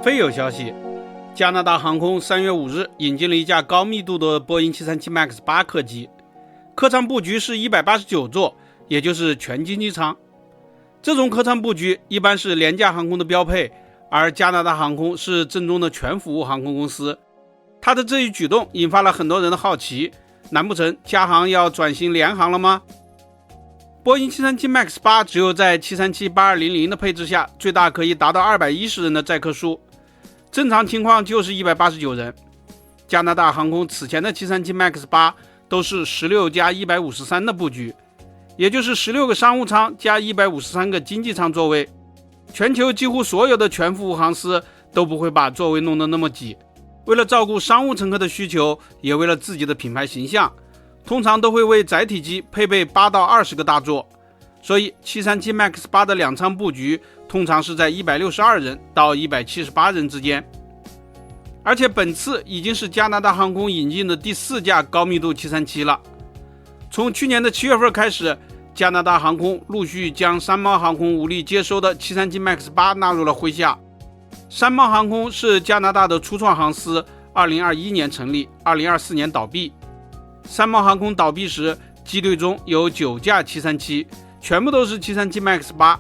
非有消息，加拿大航空3月5日引进了一架高密度的波音737 MAX 8客机，客舱布局是189座，也就是全经济舱。这种客舱布局一般是廉价航空的标配，而加拿大航空是正宗的全服务航空公司。它的这一举动引发了很多人的好奇，难不成加航要转型联航了吗？波音737 MAX 8只有在737-8200的配置下，最大可以达到210人的载客数，正常情况就是189人。加拿大航空此前的737 MAX 8都是16加153的布局，也就是16个商务舱加153个经济舱座位。全球几乎所有的全服务航司都不会把座位弄得那么挤，为了照顾商务乘客的需求，也为了自己的品牌形象，通常都会为载体机配备8到20个大座，所以737 MAX 8的两舱布局通常是在162人到178人之间。而且本次已经是加拿大航空引进的第4架高密度737了。从去年的7月份开始，加拿大航空陆续将山猫航空无力接收的737 MAX 8纳入了麾下。山猫航空是加拿大的初创航司，2021年成立，2024年倒闭。山猫航空倒闭时，机队中有9架737，全部都是737 MAX 8。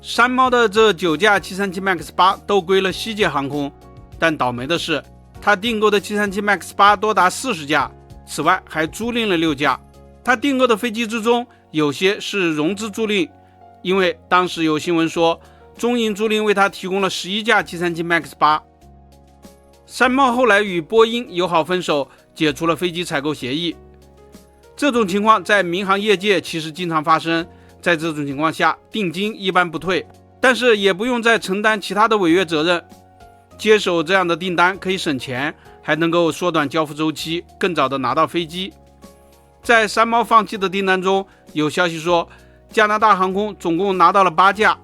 山猫的这9架737 MAX 8都归了西捷航空，但倒霉的是，他订购的737 MAX 8多达40架，此外还租赁了6架。他订购的飞机之中，有些是融资租赁，因为当时有新闻说，中银租赁为他提供了11架737 MAX 8。山猫后来与波音友好分手，解除了飞机采购协议。这种情况在民航业界其实经常发生，在这种情况下，定金一般不退，但是也不用再承担其他的违约责任。接手这样的订单可以省钱，还能够缩短交付周期，更早的拿到飞机。在山猫放弃的订单中，有消息说加拿大航空总共拿到了8架。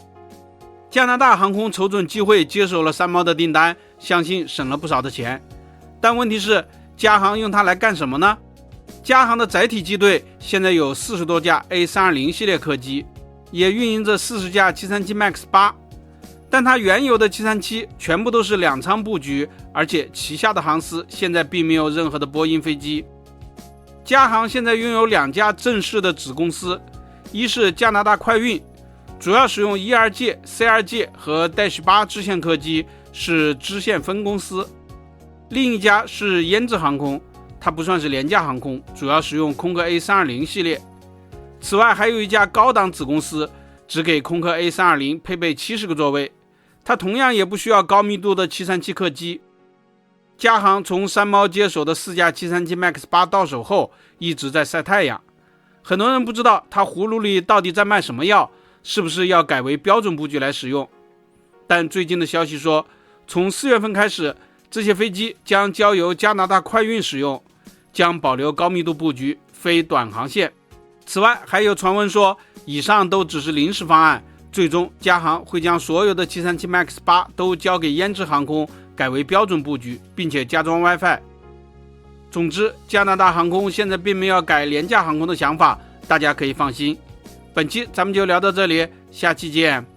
加拿大航空瞅准机会接手了山猫的订单，相信省了不少的钱。但问题是，加航用它来干什么呢？加航的载体机队现在有40多架 A320 系列客机，也运营着40架737 MAX 8，但它原有的737全部都是两舱布局，而且旗下的航司现在并没有任何的波音飞机。加航现在拥有2家正式的子公司，一是加拿大快运，主要使用 E2 界、C2 界和 -8 支线客机，是支线分公司。另一家是胭脂航空，它不算是廉价航空，主要使用空客 A320 系列。此外还有一家高档子公司，只给空客 A320 配备70个座位，它同样也不需要高密度的737客机。加航从山猫接手的4架737 MAX 8到手后，一直在晒太阳。很多人不知道它葫芦里到底在卖什么药，是不是要改为标准布局来使用。但最近的消息说，从4月份开始，这些飞机将交由加拿大快运使用，将保留高密度布局，飞短航线。此外还有传闻说，以上都只是临时方案，最终加航会将所有的737 MAX 8都交给胭脂航空，改为标准布局，并且加装 WiFi。 总之，加拿大航空现在并没有改廉价航空的想法，大家可以放心。本期咱们就聊到这里，下期见。